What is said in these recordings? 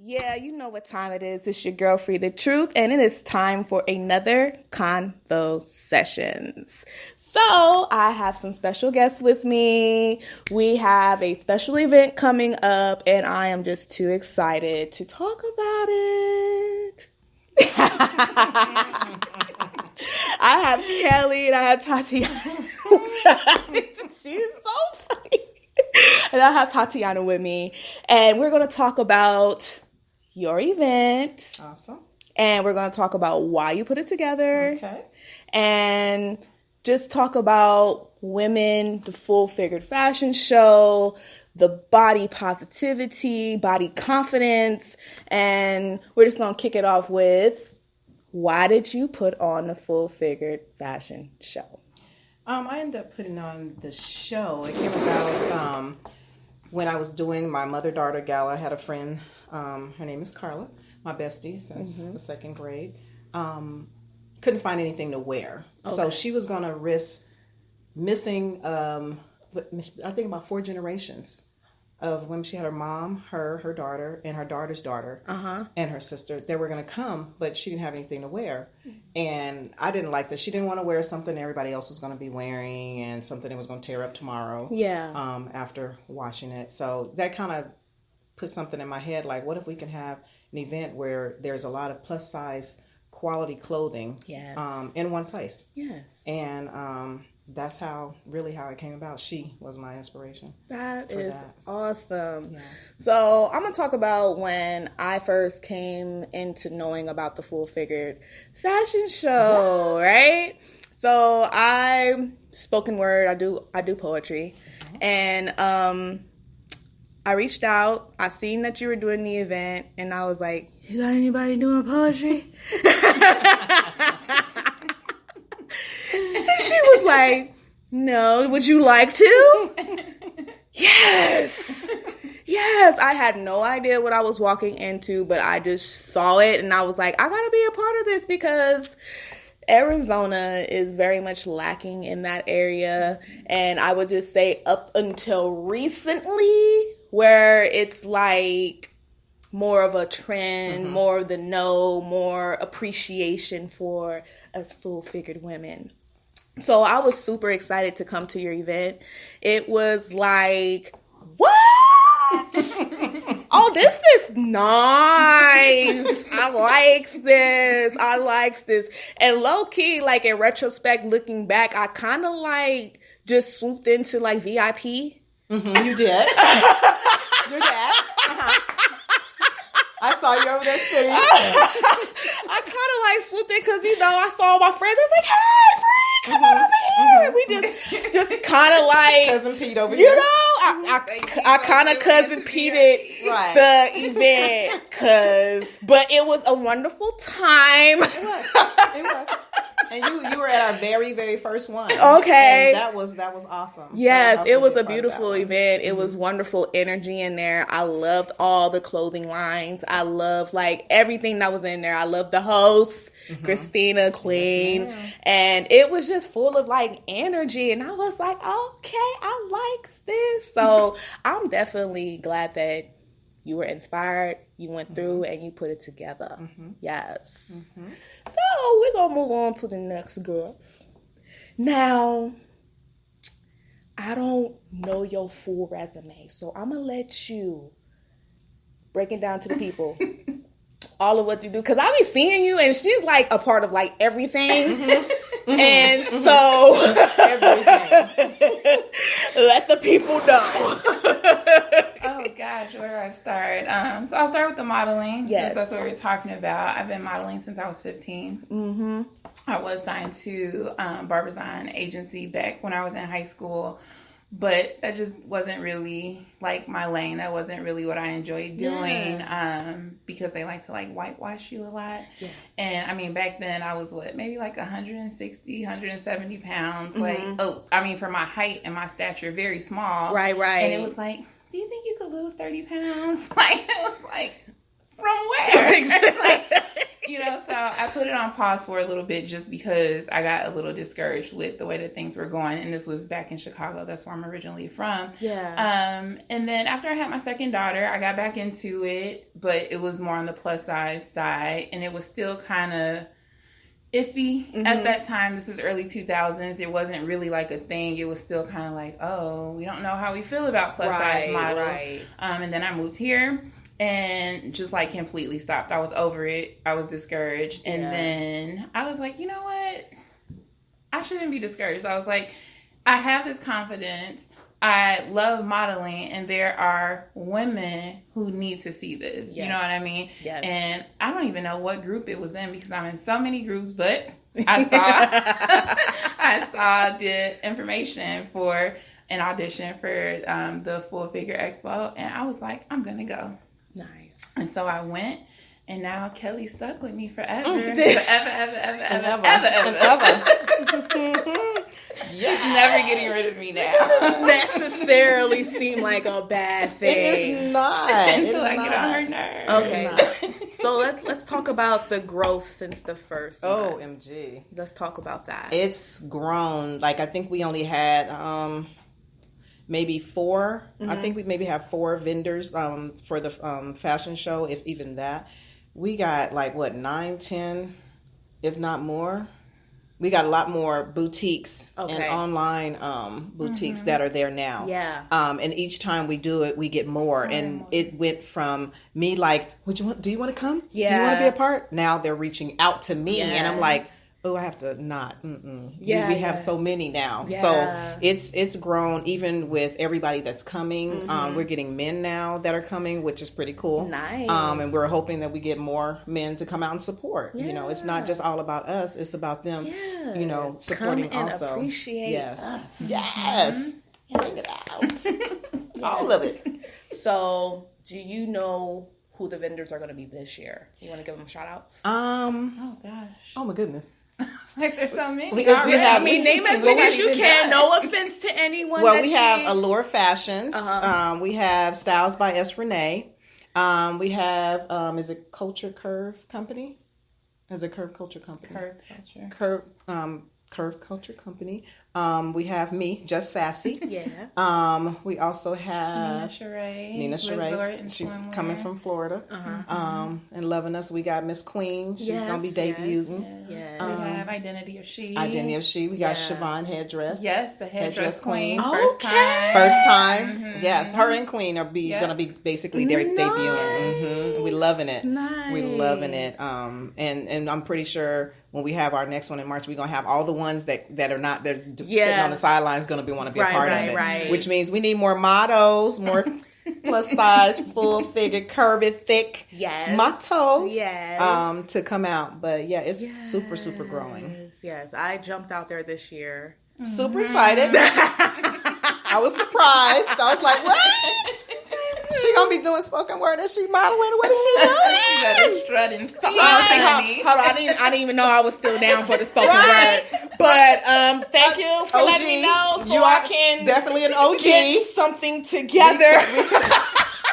Yeah, you know what time it is. It's your girl, Phree Tha Truth, and it is time for another Convo Sessions. So, I have some special guests with me. We have a special event coming up, and I am just too excited to talk about it. I have Kelli and I have Tatiana. She's so funny. And I have Tatiana with me, and we're going to talk about your event. Awesome. And we're going to talk about why you put it together. Okay. And just talk about women, the full figured fashion show, the body positivity, body confidence. And we're just going to kick it off with, why did you put on the full figured fashion show? I ended up putting on the show. It came about when I was doing my mother-daughter gala. I had a friend, her name is Carla, my bestie since the second grade. Couldn't find anything to wear. Okay. So she was going to risk missing, I think about 4 generations of when she had her mom, her daughter, and her daughter's daughter, and her sister. They were going to come, but she didn't have anything to wear. And I didn't like that. She didn't want to wear something everybody else was going to be wearing and something that was going to tear up tomorrow. Yeah. After washing it. So that kind of put something in my head, like, what if we can have an event where there's a lot of plus size quality clothing in one place? Yes. And that's how it came about. She was my inspiration. That is awesome. Yeah. So I'm going to talk about when I first came into knowing about the full figured fashion show, right? So I spoken word, I do poetry. And I reached out, I seen that you were doing the event, and I was like, you got anybody doing poetry? She was like, no, would you like to? Yes. I had no idea what I was walking into, but I just saw it and I was like, I gotta be a part of this because Arizona is very much lacking in that area. And I would just say up until recently, where it's like more of a trend, more of the more appreciation for us full-figured women. So I was super excited to come to your event. It was like, what? Oh, this is nice. I likes this. And low key, like in retrospect, looking back, I kind of like just swooped into like VIP. You did. Your dad. I saw you over there sitting. I kind of like swooped in because, I saw my friends. I was like, hey, Free, come on over here. We just kind of like. Cousin Pete over here. I kind of cousin Pete'd the event. But it was a wonderful time. It was. And you were at our very, very first one. Okay. And that was awesome. Yes, it was a beautiful event. It was wonderful energy in there. I loved all the clothing lines. I loved like everything that was in there. I loved the host, Christina, Queen. Yes, and it was just full of like energy. And I was like, okay, I like this. So I'm definitely glad that you were inspired, you went through, and you put it together. Yes. So we're going to move on to the next girls. Now, I don't know your full resume, so I'm going to let you break it down to the people. All of what you do. Because I be seeing you, and she's like a part of like everything. And so everything. Let the people know. Oh gosh, where do I start? So I'll start with the modeling, since that's what we're talking about. I've been modeling since I was 15. I was signed to Barbizon agency back when I was in high school, but that just wasn't really like my lane. That wasn't really what I enjoyed doing, because they like to like whitewash you a lot. Yeah. And I mean, back then I was maybe like 160, 170 pounds. For my height and my stature, very small. Right. And it was like, do you think you could lose 30 pounds? Like, it was like, from where? It's like, So I put it on pause for a little bit just because I got a little discouraged with the way that things were going. And this was back in Chicago. That's where I'm originally from. Yeah. And then after I had my second daughter, I got back into it, but it was more on the plus size side. And it was still kind of iffy at that time. This is early 2000s. It wasn't really like a thing. It was still kind of like, oh, we don't know how we feel about plus size models. Right. And then I moved here and just like completely stopped. I was over it. I was discouraged. And then I was like, you know what? I shouldn't be discouraged. I was like, I have this confidence. I love modeling, and there are women who need to see this. Yes. You know what I mean? Yes. And I don't even know what group it was in because I'm in so many groups, but I saw I saw the information for an audition for the Full Figured Expo, and I was like, I'm gonna go. Nice. And so I went. And now Kelly stuck with me forever. Forever. She's never getting rid of me now. Doesn't necessarily seem like a bad thing. It is not. Until I get on her nerves. Okay. So let's talk about the growth since the first. OMG. Let's talk about that. It's grown. Like, I think we only had maybe 4. I think we maybe have 4 vendors for the fashion show, if even that. We got like 9, 10, if not more. We got a lot more boutiques and online boutiques that are there now. Yeah. And each time we do it, we get more. And it went from me like, do you want to come? Yeah. Do you want to be a part? Now they're reaching out to me, and I'm like, oh, I have to not. Yeah, we have so many now. Yeah. So it's grown, even with everybody that's coming. We're getting men now that are coming, which is pretty cool. Nice. And we're hoping that we get more men to come out and support. Yeah. You know, it's not just all about us. It's about them, you know, supporting come and also. Appreciate us. Yes. Bring it out. All of it. So, do you know who the vendors are going to be this year? You want to give them shout outs? Oh, gosh. Oh, my goodness. Like there's so many. We have, name as many as you can. No offense to anyone. Well, we have Allure Fashions. We have Styles by S. Renee. We have is it Culture Curve Company? Is it Curve Culture Company? Curve Culture Company. We have me, Just Sassy. Yeah. We also have Nina Sheree. She's coming from Florida. And loving us. We got Miss Queen. She's gonna be debuting. Yes. We have Identity of She. We got Siobhan Headdress. Yes, the Headdress Queen. First time. Yes, her and Queen are gonna be basically their debuting. We loving it. Nice. We loving it. And I'm pretty sure when we have our next one in March, we're gonna have all the ones that are not sitting on the sidelines going to want to be a part of it. Right. Which means we need more models, more plus size, full figure, curvy, thick models to come out. But yeah, it's super, super growing. Yes, I jumped out there this year. Super excited. I was surprised. I was like, what? She gonna be doing spoken word and she modeling? What is she doing? She better strut and hold on, I didn't even know I was still down for the spoken word. But thank you for letting me know, so I can definitely an OG. Get something together.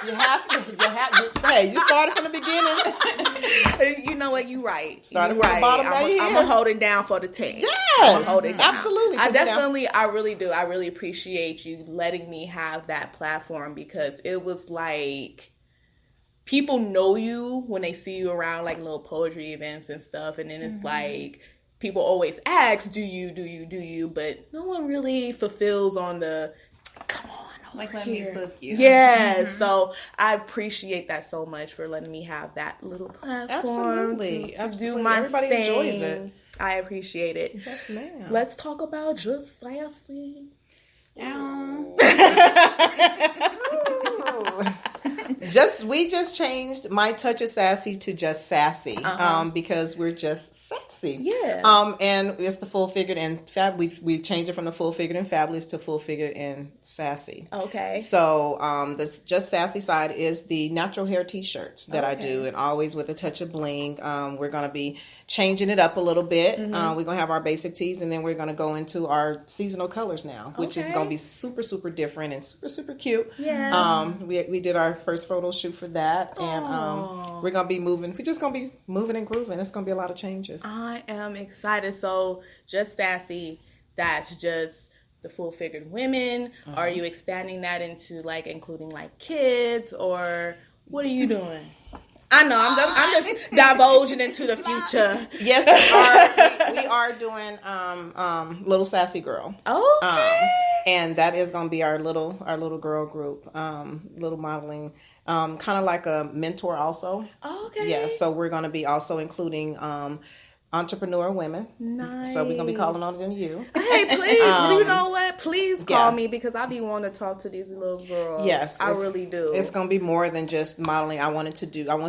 You have to. Hey, you started from the beginning. You know what? You right. Started from the bottom. I'm gonna hold it down for the team. Yes, hold it down. Absolutely. I really do. I really appreciate you letting me have that platform, because it was like, people know you when they see you around like little poetry events and stuff, and then it's like, people always ask, do you? But no one really fulfills on the, come on. Like, let me book you. Yeah, so I appreciate that so much for letting me have that little platform to do my Everybody thing. Enjoys it. I appreciate it. Yes, ma'am. Let's talk about Just Sassy. We just changed My Touch of Sassy to Just Sassy because we're just sassy. Yeah. And it's the Full Figured and Fab. We changed it from the Full Figured and Fabulous to Full Figured and Sassy. Okay. So the Just Sassy side is the natural hair T-shirts that I do, and always with a touch of bling. We're going to be changing it up a little bit. We're going to have our basic tees, and then we're going to go into our seasonal colors now, which is going to be super, super different and super, super cute. Yeah. We did our first photo shoot for that. And we're going to be moving. We're just going to be moving and grooving. It's going to be a lot of changes. I am excited. So just Sassy, that's just the full figured women. Are you expanding that into like including like kids, or what are you doing? I know I'm just divulging into the future. Yes, we are doing Little Sassy Girl. Okay. And that is going to be our little girl group, little modeling, kind of like a mentor also. Okay. Yeah, so we're going to be also including entrepreneur women. Nice. So we're going to be calling on them you. Hey, please, you know what? Please call me, because I be wanting to talk to these little girls. Yes. I really do. It's going to be more than just modeling. I want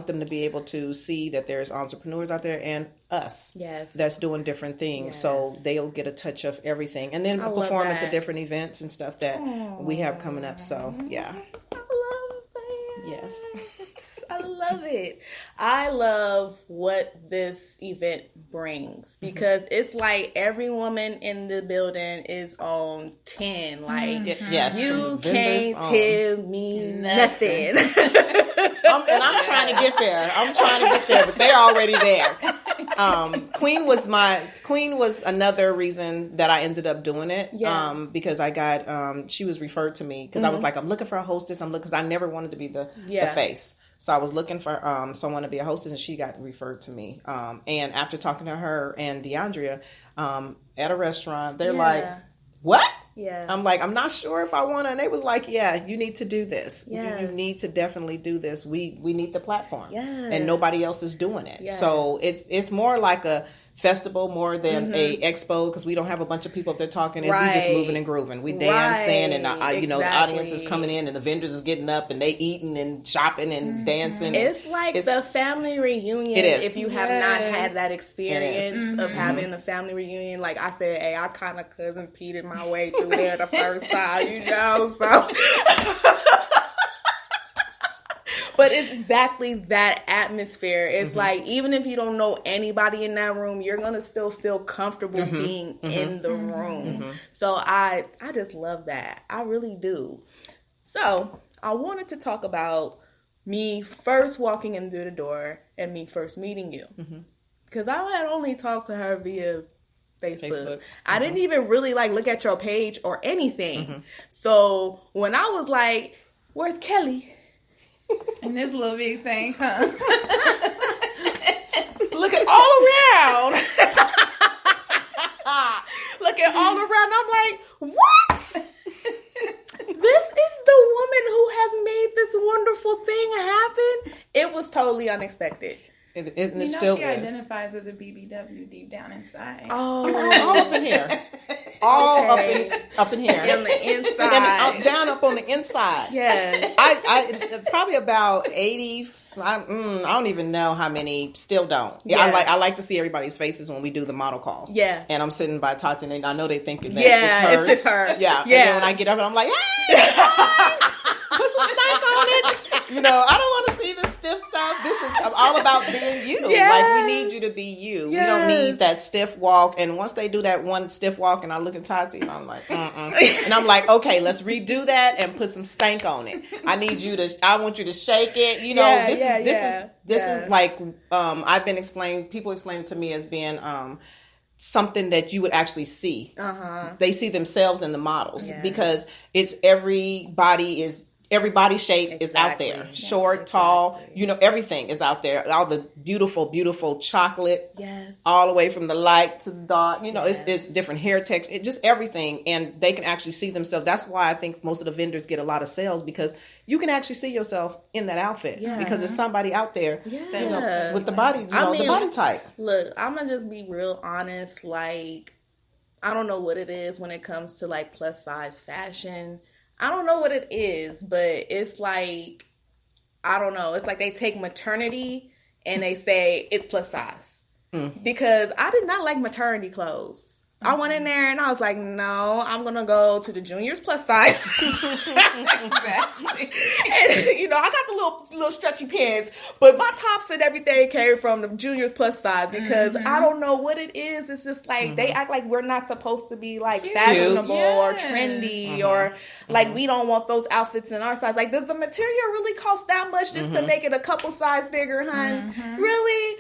them to be able to see that there's entrepreneurs out there and us. Yes. That's doing different things. Yes. So they'll get a touch of everything. And then perform at the different events and stuff that we have coming up. So, yeah. I love that. Yes. I love it. I love what this event brings, because it's like every woman in the building is on 10. Like, yes, you can't tell me nothing. And I'm trying to get there. But they're already there. Queen was another reason that I ended up doing it. Yeah. Because I got she was referred to me because I was like, I'm looking for a hostess. because I never wanted to be the face. So I was looking for someone to be a hostess, and she got referred to me. And after talking to her and DeAndrea at a restaurant, they're like, what? Yeah. I'm like, I'm not sure if I want to. And they was like, yeah, you need to do this. Yeah. You need to definitely do this. We need the platform. Yeah. And nobody else is doing it. Yeah. So it's more like a festival more than a expo, because we don't have a bunch of people up there talking, and we just moving and grooving. We dancing, and the audience is coming in, and the vendors is getting up, and they eating and shopping and dancing. It's like the family reunion. It is. If you have not had that experience of having the family reunion, like I said, hey, I kind of cousin Petered my way through there the first time, so. But it's exactly that atmosphere. It's like, even if you don't know anybody in that room, you're going to still feel comfortable being in the room. So I just love that. I really do. So I wanted to talk about me first walking in through the door and me first meeting you. Because I had only talked to her via Facebook. I didn't even really look at your page or anything. So when I was like, where's Kelly? And this little big thing comes. Looking all around. Looking all around. I'm like, what? This is the woman who has made this wonderful thing happen. It was totally unexpected. It still she identifies as a BBW deep down inside. Oh, all up in here. All up in here. On the inside. And down up on the inside. Yes. I probably about 80, I don't even know how many still don't. Yeah, I like to see everybody's faces when we do the model calls. Yeah. And I'm sitting by Tatiana, and I know they think that it's just her. Yeah. And then when I get up, and I'm like, hey! Put some stank on it. I don't want to see the stiff stuff. I'm all about being you. Yes. We need you to be you. Yes. We don't need that stiff walk. And once they do that one stiff walk, and I look at Tati, and I'm like, And I'm like, okay, let's redo that and put some stank on it. I want you to shake it. This is like, I've been people explain it to me as being, something that you would actually see. They see themselves in the models because it's every body shape is out there. Short, tall, everything is out there. All the beautiful, beautiful chocolate, all the way from the light to the dark. It's different hair texture, just everything. And they can actually see themselves. That's why I think most of the vendors get a lot of sales, because you can actually see yourself in that outfit because there's somebody out there, with the body, the body type. Look, I'm going to just be real honest. I don't know what it is when it comes to plus size fashion. I don't know what it is, but it's I don't know. It's like they take maternity and they say it's plus size. Because I did not like maternity clothes. I went in there and I was like, no, I'm going to go to the juniors plus size. Exactly. And, you know, I got the little stretchy pants, but my tops and everything came from the juniors plus size because I don't know what it is. It's just like they act like we're not supposed to be like fashionable or trendy or like we don't want those outfits in our size. Like, does the material really cost that much just to make it a couple size bigger, hun? Really?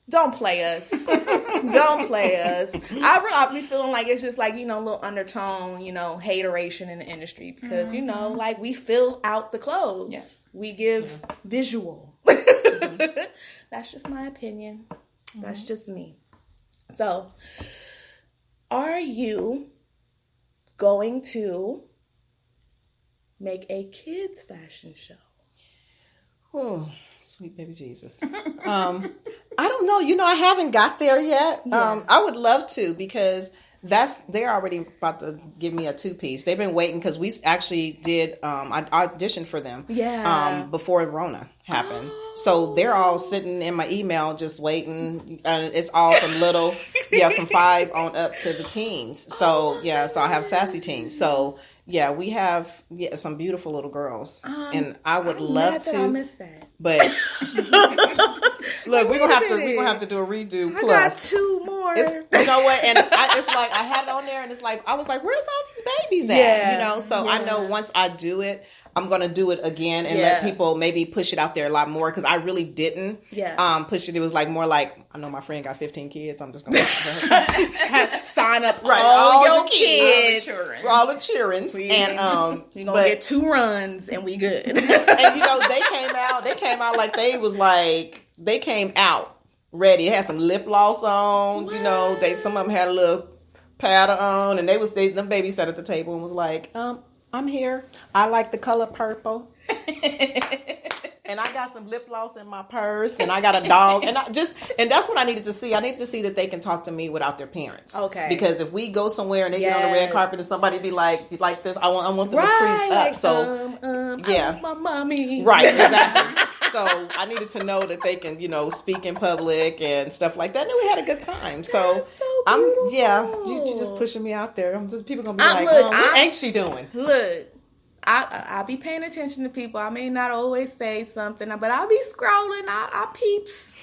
Don't play us. Don't play us. I be feeling like it's just like, you know, a little undertone, you know, hateration in the industry because, you know, like we fill out the clothes. Yeah. We give visual. That's just my opinion. That's just me. So, are you going to make a kids fashion show? Oh, sweet baby Jesus. I don't know. You know, I haven't got there yet. Yeah. I would love to because they're already about to give me a 2-piece. They've been waiting because we actually did, I auditioned for them before Rona happened. So they're all sitting in my email just waiting. It's all from from 5 on up to the teens. So, so I have sassy teens. So, yeah, we have some beautiful little girls, and I would love to. I missed that, but look, we're gonna have to do a redo. Plus, I got 2 more. You know what? And it's like I had it on there, and it's like I was like, "Where's all these babies at?" Yeah, you know. So I know once I do it, I'm gonna do it again and let people maybe push it out there a lot more because I really didn't push it. It was like more like I know my friend got 15 kids. I'm just gonna sign up all your kids, all the children, and you gonna get 2 runs and we good. And you know they came out like they came out ready. They had some lip gloss on. What? You know some of them had a little powder on, and them babies sat at the table and was like, I'm here. I like the color purple. And I got some lip gloss in my purse, and I got a dog, and that's what I needed to see. I needed to see that they can talk to me without their parents. Okay. Because if we go somewhere and they get on the red carpet and somebody be like this, I want them to freeze up. So I want my mommy. Right, exactly. So I needed to know that they can, you know, speak in public and stuff like that. And we had a good time. So you're just pushing me out there. People gonna be what ain't she doing? Look. I'll be paying attention to people. I may not always say something, but I'll be scrolling. I peeps.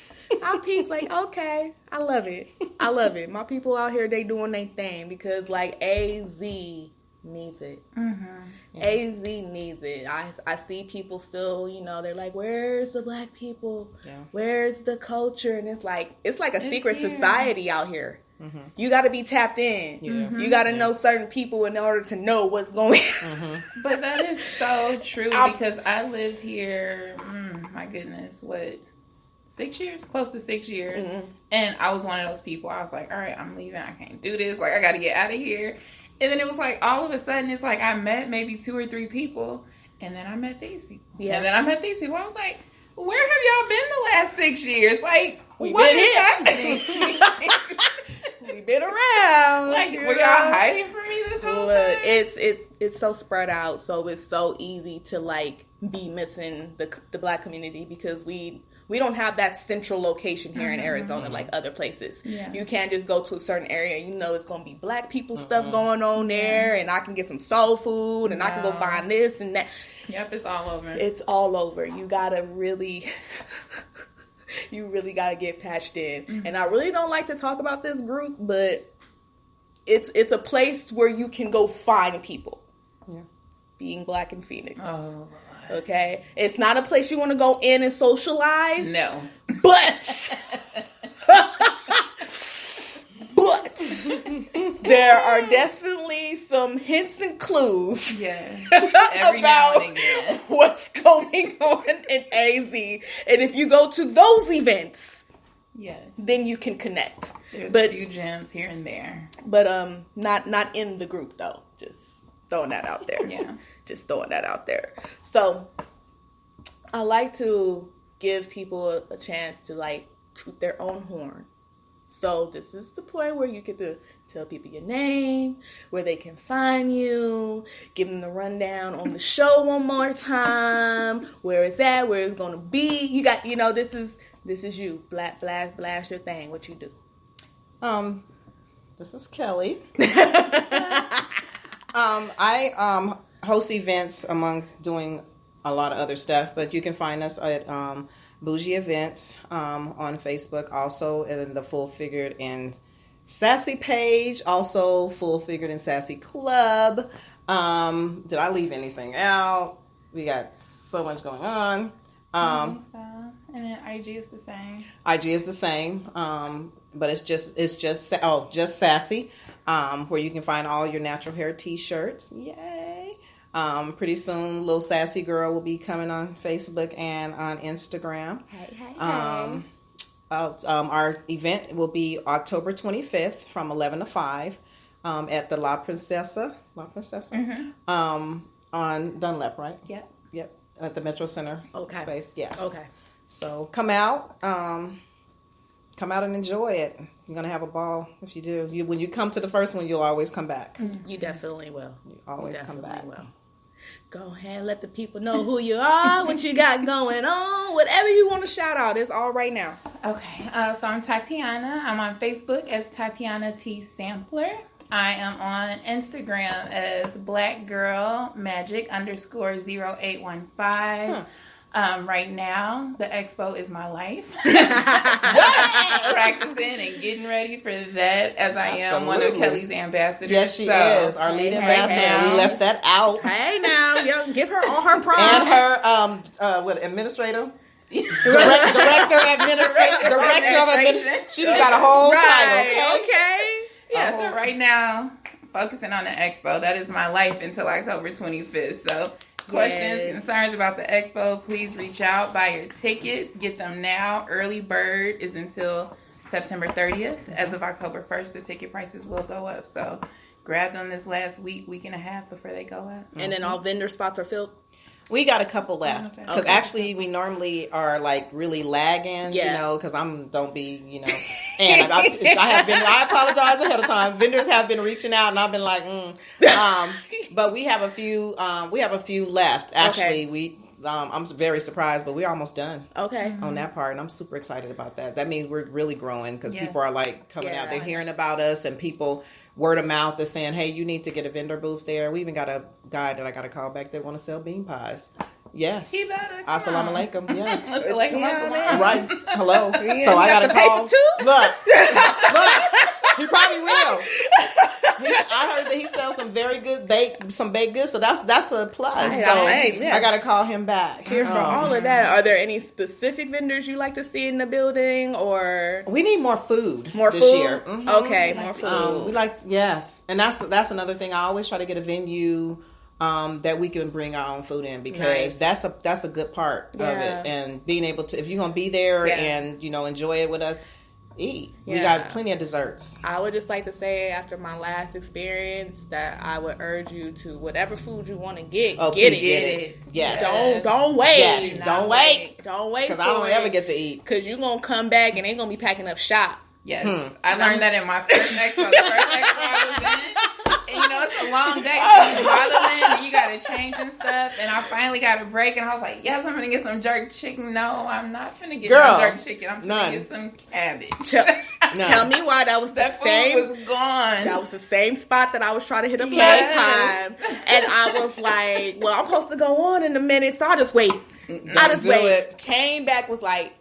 I peeps like, okay, I love it. I love it. My people out here, they doing their thing because like AZ needs it. Mm-hmm. AZ needs it. I see people still, you know, they're like, where's the black people? Yeah. Where's the culture? And it's like a secret society out here. Mm-hmm. You got to be tapped in. Yeah. Mm-hmm. You got to know certain people in order to know what's going on. Mm-hmm. But that is so true because I lived here, my goodness, 6 years? Close to 6 years. Mm-hmm. And I was one of those people. I was like, all right, I'm leaving. I can't do this. Like, I got to get out of here. And then it was like, all of a sudden, it's like I met maybe 2 or 3 people. And then I met these people. Yeah. And then I met these people. I was like, where have y'all been the last 6 years? Like, what is happening? We've been around. Like, were y'all hiding from me this whole time? It's so spread out, so it's so easy to like be missing the black community because we don't have that central location here in Arizona like other places. Yeah. You can't just go to a certain area. You know it's gonna be black people stuff going on there, and I can get some soul food, and I can go find this and that. Yep, it's all over. It's all over. You gotta really. You really got to get patched in. Mm-hmm. And I really don't like to talk about this group, but it's a place where you can go find people. Yeah. Being black in Phoenix. Oh. Okay? It's not a place you want to go in and socialize. No. But there are definitely some hints and clues about what's going on in AZ. And if you go to those events, then you can connect. There's a few gems here and there. But not in the group though. Just throwing that out there. Yeah. Just throwing that out there. So I like to give people a chance to like toot their own horn. So this is the point where you get to tell people your name, where they can find you, give them the rundown on the show one more time, where it's at, where it's going to be. You got, you know, this is you. Blast your thing. What you do. This is Kelly. I host events amongst doing a lot of other stuff, but you can find us at Bougie Events on Facebook, also in the Full Figured and Sassy page, also Full Figured and Sassy Club. Did I leave anything out? We got so much going on. I think so. And then IG is the same. IG is the same, but it's just Sassy, where you can find all your natural hair T-shirts. Yay! Pretty soon, Little Sassy Girl will be coming on Facebook and on Instagram. Hey. Our event will be October 25th from 11 to 5 at the La Princesa, on Dunlap, right? Yep. At the Metro Center space. Yes. Okay. So come out and enjoy it. You're gonna have a ball if you do. When you come to the first one, you'll always come back. You definitely will. You always come back. Will. Go ahead, let the people know who you are, what you got going on, whatever you want to shout out. It's all right now. Okay. So I'm Tatiana. I'm on Facebook as Tatiana T Sampler. I am on Instagram as blackgirlmagic_0815. Right now, the expo is my life. Practicing and getting ready for that as I am one of Kelly's ambassadors. Yes, she is. Our lead ambassador. We left that out. Hey now, yo, give her all her props. And her administrator. Director of administration. She's got a whole title. Okay. Yeah, so right now, focusing on the expo. That is my life until October 25th. So questions, concerns about the expo, please reach out, buy your tickets, get them now. Early bird is until September 30th. As of October 1st, the ticket prices will go up. So grab them this last week and a half before they go up. And then all vendor spots are filled? We got a couple left. Because actually, we normally are like really lagging, because don't be, and I apologize ahead of time. Vendors have been reaching out and I've been like, but we have a few left. Actually, I'm very surprised, but we're almost done. Okay. On that part. And I'm super excited about that. That means we're really growing because people are like coming out. They're hearing about us and people word of mouth is saying, hey, you need to get a vendor booth there. We even got a guy that I got to call back that want to sell bean pies. Yes. He better. Assalamu alaikum. Yes. Right. Hello. So I got to call. Too? Look. He probably will. I heard that he sells some very good baked goods, so that's a plus. I got to call him back. Here for all of that. Are there any specific vendors you like to see in the building, or we need more food? This year. Mm-hmm. Okay, more food. We like and that's another thing. I always try to get a venue that we can bring our own food in because that's a good part of it, and being able to, if you're gonna be there and enjoy it with us. Eat. We got plenty of desserts. I would just like to say, after my last experience, that I would urge you to whatever food you want to get, get it. Yes. Don't wait. Yes. Don't wait. Because I don't ever get to eat. Because you're gonna come back and they're gonna be packing up shop. Yes. I learned that in my first expo. The first expo I was in. And it's a long day. So you modeling and you got to change and stuff. And I finally got a break and I was like, yes, I'm going to get some jerk chicken. No, I'm not going to get some jerk chicken. I'm going to get some cabbage. Tell me why that was that food was gone. That was the same spot that I was trying to hit up last time. And I was like, well, I'm supposed to go on in a minute, so I'll just wait. Came back, was like,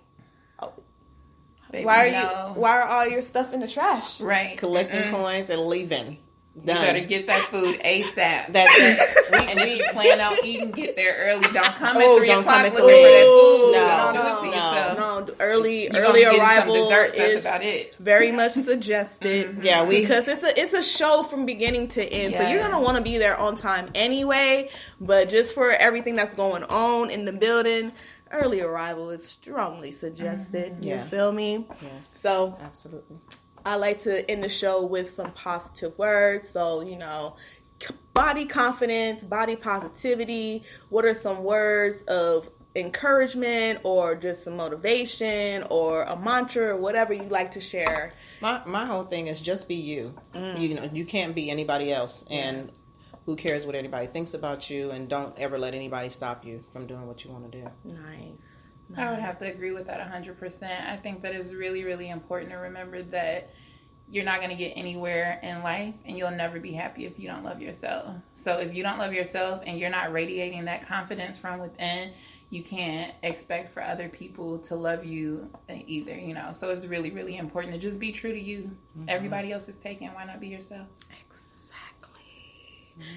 Baby, why are all your stuff in the trash? Right. Collecting coins and leaving. Done. You better get that food ASAP. And if you plan on eating, get there early. Don't come at 3 o'clock looking for that food. No. Early arrival is about it. Very much suggested. Mm-hmm. Yeah, because it's a show from beginning to end. So you're gonna want to be there on time anyway. But just for everything that's going on in the building, early arrival is strongly suggested. Mm-hmm. You feel me? Yes. So absolutely. I like to end the show with some positive words. So, body confidence, body positivity. What are some words of encouragement or just some motivation or a mantra or whatever you like to share? My whole thing is just be you. You can't be anybody else. And who cares what anybody thinks about you, and don't ever let anybody stop you from doing what you want to do. Nice. I would have to agree with that 100%. I think that is really, really important to remember that you're not going to get anywhere in life, and you'll never be happy if you don't love yourself. So if you don't love yourself and you're not radiating that confidence from within, you can't expect for other people to love you either, you know. So it's really, really important to just be true to you. Mm-hmm. Everybody else is taken. Why not be yourself?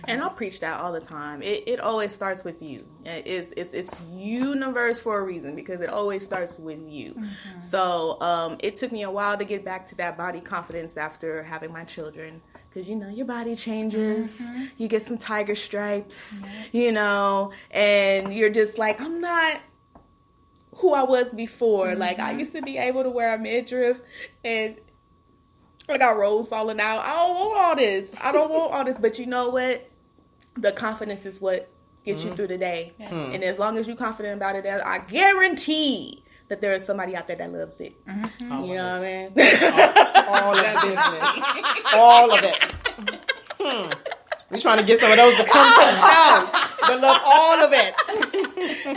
And I'll preach that all the time. It always starts with you. It's universe for a reason, because it always starts with you. Mm-hmm. So it took me a while to get back to that body confidence after having my children, because, you know, your body changes. Mm-hmm. You get some tiger stripes, mm-hmm. you know, and you're just like, I'm not who I was before. Mm-hmm. Like, I used to be able to wear a midriff, and I got rolls falling out. I don't want all this. But you know what? The confidence is what gets you through the day. Yeah. And as long as you're confident about it, I guarantee that there is somebody out there that loves it. Mm-hmm. You know what I mean? All of the business. All of it. We're trying to get some of those to come to the show. But love all of it.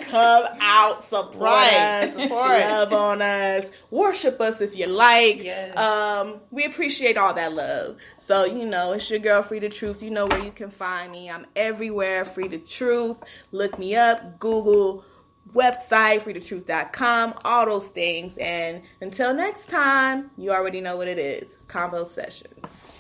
Come out, support us, love on us, worship us if you like. Yes. We appreciate all that love. So, you know, it's your girl, Phree Tha Truth. You know where you can find me. I'm everywhere, Phree Tha Truth. Look me up, Google, website, freethatruth.com, all those things. And until next time, you already know what it is. Convo Sessions.